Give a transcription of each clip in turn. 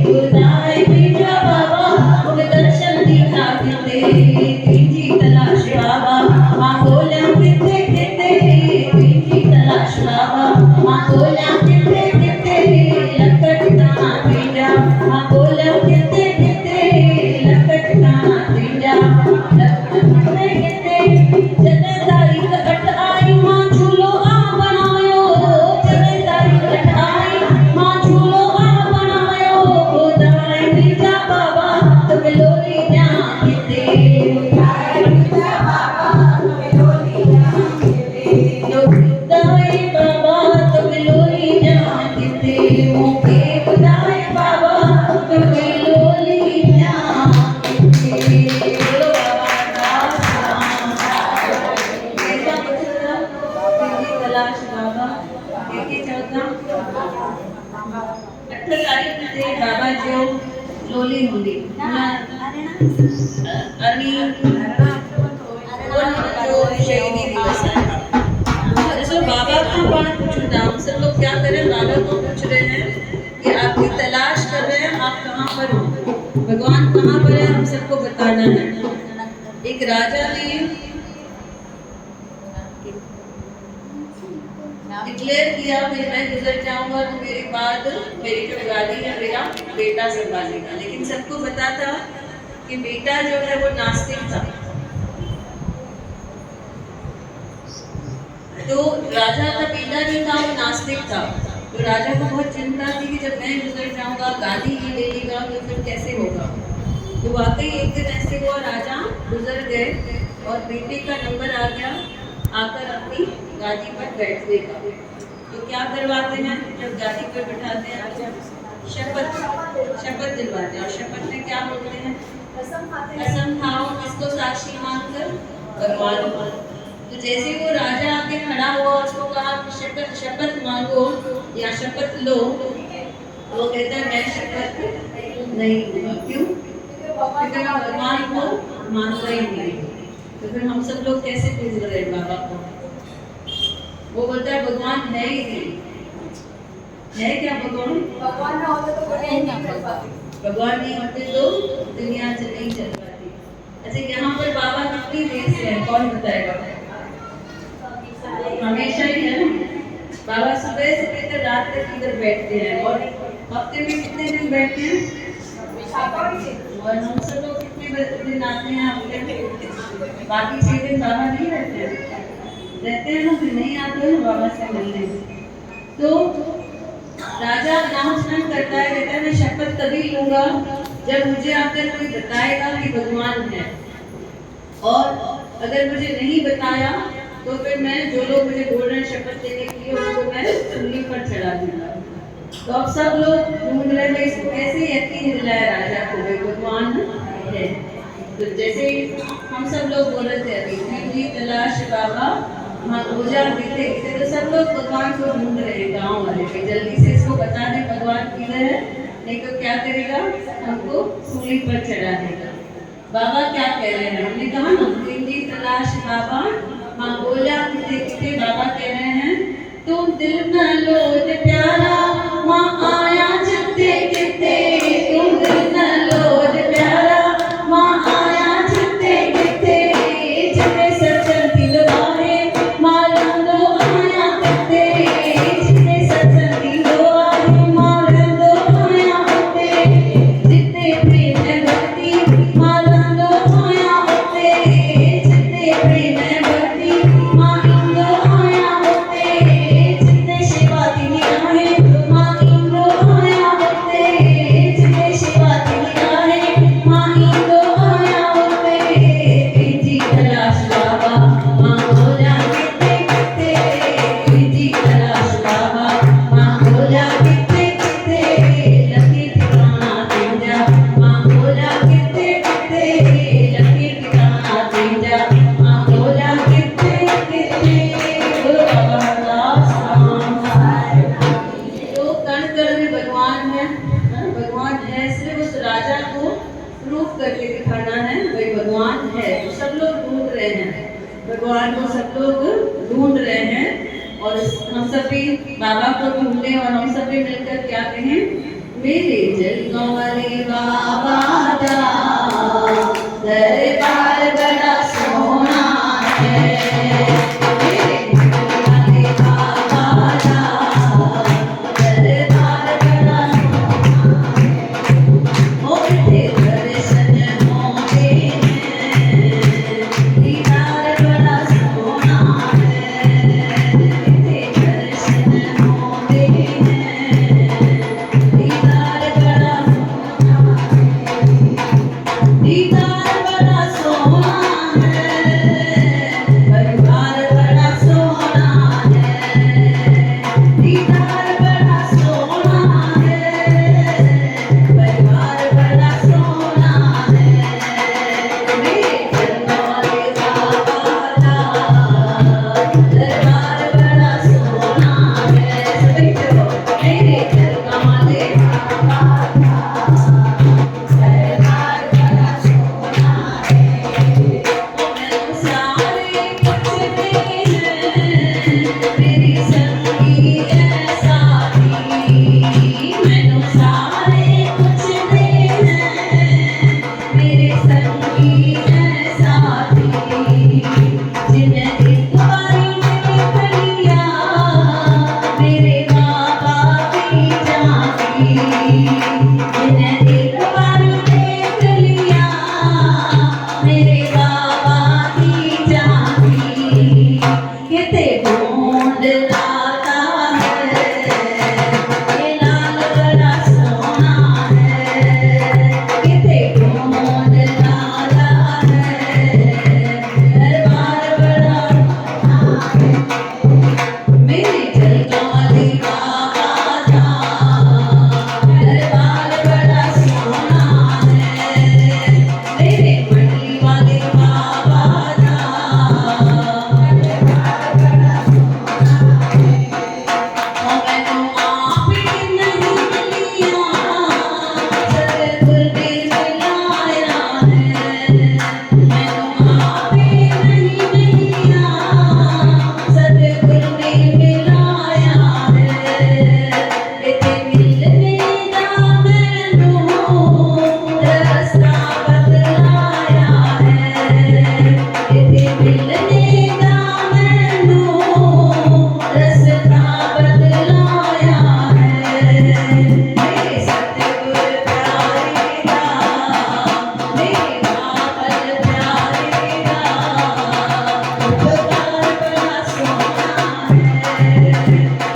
खुदाई बीजा बाबा तुम्हें दर्शन दिखा देते तीजी तलाश बाबा मांगोला किते किते तीजी तलाश बाबा मांगोला किते किते लकट दाना बीजा मांगोला किते किते लकट दाना बीजा लकट किते जने तारीख कट आई मां झूलो आ बनायो जने तारीख कट आई मां झूलो आ बनायो खुदाई बीजा बाबा तुम लोली जा किते खुदाई बीजा बाबा तुम लोली जा किते खुदाई बाबा तुम लोली जा किते मोके खुदाई बाबा तुम लोली जा किते बोलो बाबा कैसा बचता तेरी तलाश बाबा के चौथा 18 तारीख मध्ये बाबा जो लोली होली आणि जो शहीदी दिवस है जैसे बाबा को कौन पूछता हम सब लोग क्या करें बाबा को पूछ रहे हैं कि आपकी तलाश कर रहे हैं आप कहाँ पर हो भगवान कहाँ पर है हम सबको बताना है एक राजा ने डिक्लेयर किया कि मैं गुजर जाऊंगा तो मेरे बाद मेरी जो गादी है मेरा बेटा संभालेगा लेकिन सबको पता था कि बेटा जो है वो नास्तिक था तो राजा का बेटा जो था वो नास्तिक था तो राजा को बहुत चिंता थी कि जब मैं गुजर जाऊंगा गादी ही ले लेगा तो फिर कैसे होगा तो वाकई एक दिन ऐसे हुआ राजा गुजर गए और बेटे का नंबर आ गया आकर अपनी गादी पर बैठने का तो क्या करवाते हैं जब गादी पर बैठाते हैं शपथ दिलवाते हैं और शपथ में क्या बोलते हैं कसम खाओ किसको साक्षी मानकर भगवान तो जैसे वो राजा आके खड़ा हुआ उसको कहा शपथ मांगो या शपथ लो वो कहता है मैं शपथ नहीं लूंगा क्यों क्योंकि मैं भगवान को मानता ही नहीं तो फिर हम सब लोग कैसे पूछ रहे हैं बाबा को वो बोलता है भगवान है ही नहीं है क्या भगवान ना होते तो भगवान नहीं होते तो दुनिया नहीं चल पाती अच्छा यहाँ पर बाबा कितनी देर से है कौन बताएगा हमेशा ही है ना बाबा सुबह से लेकर रात तक इधर बैठते हैं और हफ्ते में कितने दिन बैठते हैं और हम सब लोग कितने दिन आते हैं हफ्ते में बाकी 6 दिन बाबा नहीं रहते हैं ना फिर नहीं आते हैं बाबा से मिलने तो राजा अनाउंसमेंट करता है कहता है मैं शपथ तभी लूंगा जब मुझे आकर कोई बताएगा कि भगवान है और अगर मुझे नहीं बताया तो फिर मैं जो लोग मुझे बोल रहे हैं शपथ लेने के लिए उनको मैं सूली पर चढ़ा दूंगा तो अब सब लोग ढूंढ रहे हैं इसको कैसे यकीन दिलाया राजा को भाई भगवान है तो जैसे हम सब लोग बोल रहे थे अभी जी तलाश बाबा पूजा दिखते तो सब लोग भगवान को ढूंढ रहे हैं गाँव वाले पे जल्दी से इसको बता दें भगवान किधर है नहीं तो क्या करेगा हमको सूली पर चढ़ा देगा बाबा क्या कह रहे हैं हमने कहा ना जी तलाश बाबा मांगोला किते किते बाबा कह रहे हैं तुम दिल न लोट प्यारा माँ आया चित्ते किते तुम दिल न लोट प्यारा माँ आया चित्ते किते जिते सचन दिलवारे मालूम दो आया किते जिते सचन दिलवारे मालूम दो आया किते जिते प्रेम भक्ति मालूम दो आया किते जिते प्रेम करके दिखाना है भाई भगवान है तो सब लोग ढूंढ रहे हैं भगवान को सब लोग ढूंढ रहे हैं और हम सब भी बाबा को ढूंढे और हम सब भी मिलकर क्या कहें मेरे जन्मों वाले बाबा दा दरबार बड़ा सोना है। मेरे जन्मों वाले बाबा दा दरबार बड़ा सोना है। ओ मिठे दर्शन होते हैं, दीदार बड़ा सोना है। मिठे दर्शन होते हैं, दीदार बड़ा सोना है। दीदार बड़ा सोना है, परिवार बड़ा सोना है। दीदार बड़ा सोना है, परिवार बड़ा सोना है। मेरे जन्मों वाले बाबा दा दरबार बड़ा सोना है। सभी चलो, मेरे जन्मों वाले बाबा दरबार बड़ा सोना है। ओ मैनू सारे पुछदे हैं, मेरी संगी है साथी। मैनू सारे पुछदे हैं, मेरे संगी है साथी। जिन्हें एक बारी देख लिया, मेरे बाबा की झांकी। जिन्हें एक बारी देख लिया, मेरे बाबा की झांकी। किते ढूंढ लाता है, ये लाल बड़ा सोना है। किते ढूंढ लाता है, दरबार बड़ा सोना है। मेरे जन्मों वाले बाबा दा दरबार बड़ा सोना है। मेरे मंडली वाले बाबा दा दरबार बड़ा सोना है। ओ मैनू आप ही नहीं मिलिया, सतगुर ने मिलाया है। मैनू आप ही नहीं मिलिया, सतगुर ने मिलाया है। इते मिलने दा मैनू रस्ता बतलाया है। इते मिलने दा मैनू रस्ता बतलाया है। मेरे सतगुर प्यारे दा, मेरे बाबल प्यारे दा उपकार बड़ा सोना है।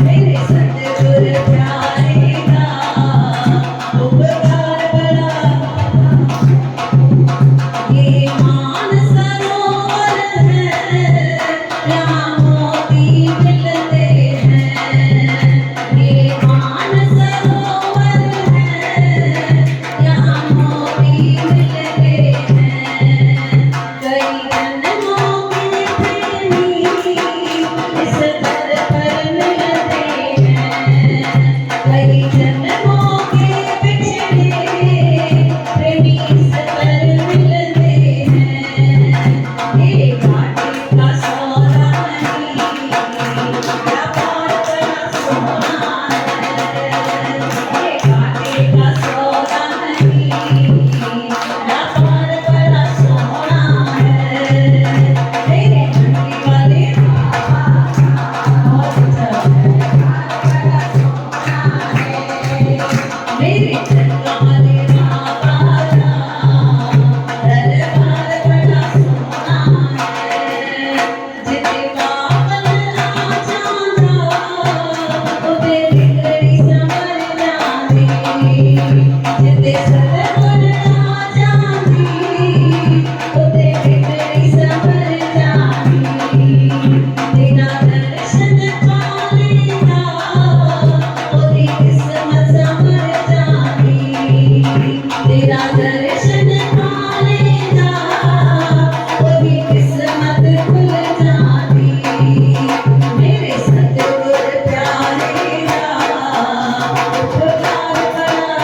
मेरे सतगुर प्यारे दा उपकार बड़ा। ये मान सरोवर है, यहाँ मोती मिलते हैं। ये मान सरोवर है, यहाँ मोती मिलते हैं। कई जन्मों के प्रेमी इस दर पर मिलते हैं। कई जन्मों के बिछड़े प्रेमी इस पर मिलते हैं। ये घाटे का सौदा नहीं, व्यापार बड़ा सोना है। ये घाटे का सौदा नहीं, व्यापार बड़ा सोना है। मेरे मंडी वाले बहुत अच्छा व्यापार बड़ा सोना है। मेरे जन्मों वाले बाबा दा दरबार बड़ा सोना है। जिते बाबल आ जांदा, उते बिगड़ी संवर जांदी। जिते सतगुर आ जांदी, उते बिगड़ी संवर जांदी। तेरा दर्शन पा लेंदा, ओदी किस्मत संवर जांदी। तेरा दर्शन पा लेंदा, ओदी किस्मत खुल जांदी। मेरे सतगुर प्यारे दा उपकार बड़ा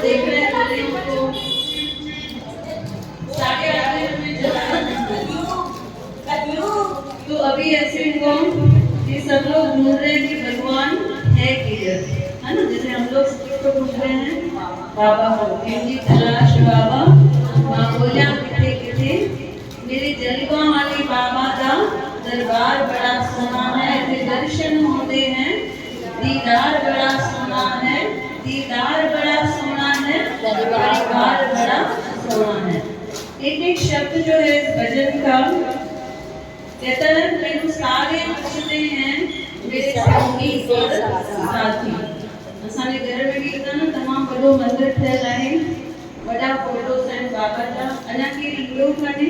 देख रहे हैं गलियों को, 8:30 में तो अभी ऐसे हुआ कि सब लोग ढूंढ रहे हैं कि भगवान है किधर, है ना। जैसे हम लोग तो ढूंढ रहे हैं बाबा को, जी तलाश बाबा मां बोलिया किथे किथे मेरे जलवा वाले बाबा का दरबार बड़ा सोना है, ते दर्शन होते हैं दीदार बड़ा सोना है, दीदार बड़ा सोना है, दरबार बड़ा सोना है। एक एक शब्द जो है इस भजन का कहता है मैंने सारे पूछते हैं मेरे संगी और साथी। असाने घर में भी था ना तमाम बड़ो मंदिर ठहराए बड़ा फोटोस हैं बाबा का, अना के लोग माने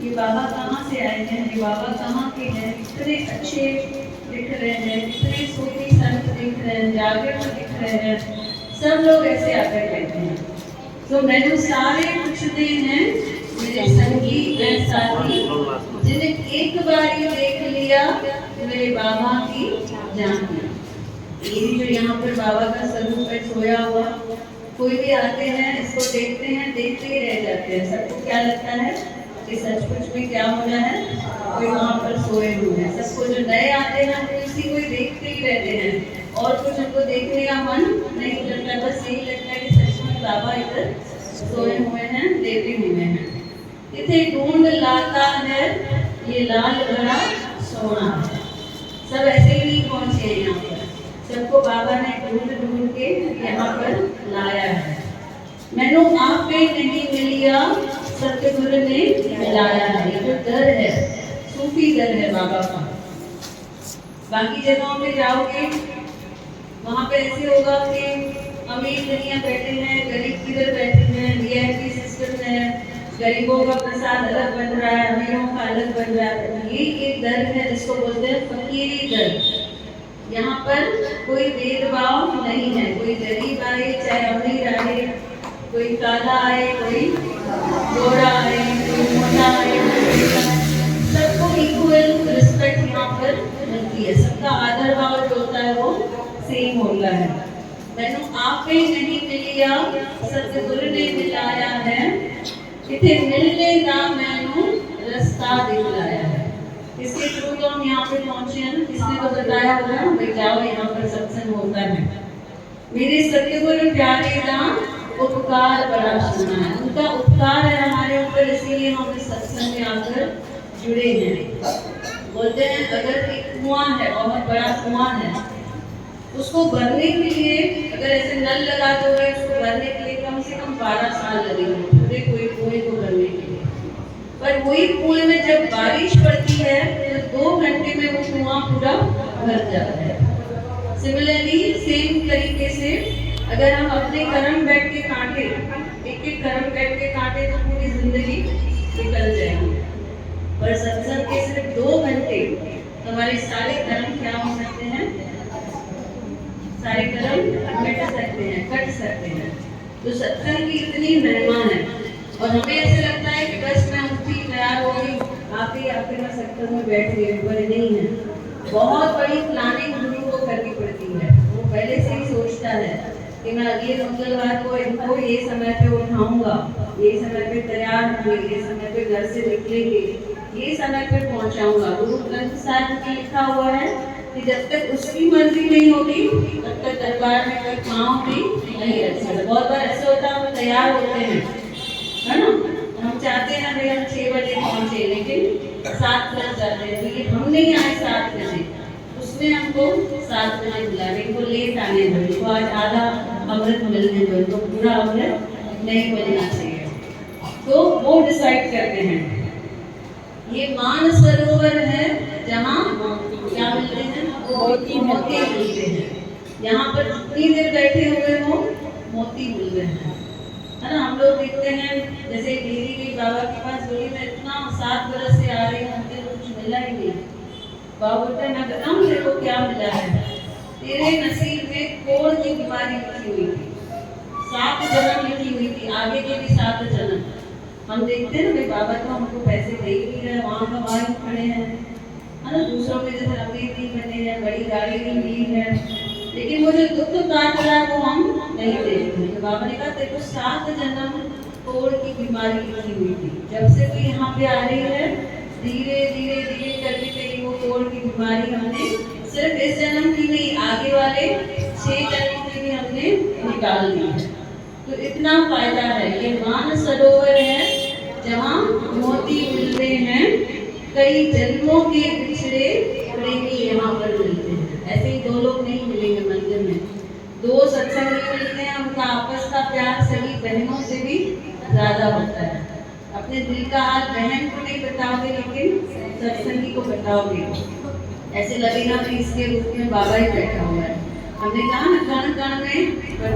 ये बाबा कहाँ से आए हैं, ये बाबा कहाँ के हैं, इतने अच्छे दिख रहे हैं, इतने सूफी संत दिख रहे हैं, जागृत दिख रहे हैं, सब लोग ऐसे आकर कहते हैं। तो मैंने सारे पूछते हैं मेरे संगी व साथी जिन्हें एक बार ये देख लिया मेरे बाबा की जान ली। ये जो यहाँ पर बाबा का स्वरूप है सोया हुआ, कोई भी आते हैं इसको देखते हैं, देखते ही रह जाते हैं। सबको क्या लगता है कि सचमुच में क्या होना है, कोई वहाँ पर सोए हुए हैं। सबको जो नए आते हैं वो इसी को देखते ही रहते हैं और कुछ उनको देखने का मन नहीं करता, बस यही लगता है कि सचमुच बाबा इधर सोए हुए हैं, लेटे हुए हैं। इथे ढूंढ लाता है ये लाल बड़ा सोना है। सब ऐसे ही नहीं पहुंचे यहाँ पर, सबको बाबा ने ढूंढ ढूंढ के यहाँ पर लाया है। मैनू आप पे नहीं मिलिया सतगुरु ने मिलाया है। ये जो दर है सूफी दर है बाबा का। बाकी जगहों पे जाओगे वहाँ पे ऐसे होगा कि अमीर दुनिया बैठे हैं, गरीब किधर बैठे हैं, वीआईपी सिस्टम है, गरीबों का प्रसाद अलग बन रहा है, अमीरों का अलग बन रहा है। ये एक दर है जिसको बोलते हैं फकीरी दर। यहाँ पर कोई भेदभाव नहीं है, कोई गरीब आए चाहे अमीर आए, कोई काला आए कोई गोरा आए, कोई मोटा आए, सबको इक्वल रिस्पेक्ट यहाँ पर मिलती है। सबका आदर भाव जो होता है वो सेम होता है। मैनू आप पे नहीं मिलिया सतगुरु ने मिलाया है, इथे मिलने का मैनू रास्ता दिखलाया है। इसके थ्रू तो हम यहाँ पे पहुंचे हैं ना, किसने तो बताया होगा भाई जाओ यहाँ पर सत्संग होता है। मेरे सतगुरु प्यारे का उपकार बड़ा सुना है, उनका उपकार है हमारे ऊपर, इसीलिए हम इस सत्संग में आकर जुड़े हैं। बोलते हैं अगर एक कुआं है, बहुत बड़ा कुआं है, उसको भरने के लिए अगर ऐसे नल लगा दोगे उसको भरने के लिए कम से कम 12 साल लगेंगे पूरे कोई कुएं को भरने के लिए। पर वही कुएं में जब बारिश पड़ती है तो 2 घंटे में वो कुआं पूरा भर जाता है। सिमिलरली सेम तरीके से अगर हम अपने कर्म बैठ के काटे, एक एक कर्म बैठ के काटे तो पूरी जिंदगी निकल जाएगी। पर सत्संग के सिर्फ 2 घंटे हमारे सारे कर्म क्या हो सकते हैं, सारे कर्म मिट सकते हैं, कट सकते हैं। तो सत्संग की इतनी महिमा है और हमें ऐसे लगता है कि बस मैं उठी तैयार हो गई आके मैं सत्संग में बैठ गई, पर नहीं है। बहुत बड़ी प्लानिंग गुरु को करनी पड़ती है। वो पहले से ही सोचता है कि मैं अगले मंगलवार को इनको ये समय पे उठाऊंगा, ये समय पे तैयार होंगे, ये समय पे घर से निकलेंगे, ये समय पे पहुंचाऊंगा। गुरु ग्रंथ साहिब में लिखा हुआ है कि जब तक उसकी मर्जी नहीं होगी तब तक दरबार में कोई पाँव भी नहीं रख सकता। बहुत बार ऐसे होता है हम तैयार होते हैं, है ना, हम चाहते हैं भाई हम 6 बजे पहुंचे, लेकिन 7 बज जाते हैं। तो ये हम नहीं आए 7 बजे, उसने हमको 7 बजे बुलाया, इनको लेट आने दो, इनको आज आधा अमृत मिलने दो, तो पूरा अमृत नहीं मिलना चाहिए। तो वो डिसाइड करते हैं। ये मान सरोवर है जहाँ क्या मिलते हैं, मोती मिलते हैं। यहाँ पर जितनी देर बैठे हुए हो मोती मिल रहे हैं, है ना। हम लोग देखते हैं जैसे डेरी गई बाबा के पास, बोली मैं इतना 7 बरस से आ रही हूँ, मुझे कुछ मिला ही नहीं। बाबा बोलते हैं मैं बताऊँ तेरे को क्या मिला है, तेरे नसीब में कोढ़ की बीमारी लिखी हुई थी, 7 जन्म लिखी हुई थी, आगे के भी 7 जन्म। हम देखते हैं ना भाई बाबा तो हमको पैसे दे ही नहीं रहे, वहाँ का भाई खड़े हैं, है ना, दूसरों के जैसे अमीर नहीं बने हैं, बड़ी गाड़ी नहीं ली है, लेकिन वो जो दुख काट रहा है वो हम नहीं देखते। तो बाबा ने कहा तेरे को 7 जन्म तोड़ की बीमारी लिखी हुई थी, जब से तू यहाँ पे आ रही है धीरे धीरे धीरे करके तेरी वो तोड़ की बीमारी हमने सिर्फ इस जन्म की नहीं, आगे वाले 6 जन्म की भी हमने निकाल दी है। तो इतना फायदा है। ये मानसरोवर है जहाँ मोती मिलते हैं, कई जन्मों के पिछड़े प्रेमी यहाँ पर मिलते हैं। ऐसे ही 2 लोग नहीं मिलेंगे मंदिर में, 2 सत्संगी मिलते हैं, उनका आपस का प्यार सभी बहनों से भी ज्यादा होता है। अपने दिल का हाल बहन को नहीं बताओगे, लेकिन सत्संगी को बताओगे, ऐसे लगेगा कि इसके रूप में बाबा ही बैठा हुआ है। हमने कहा ना कण कण में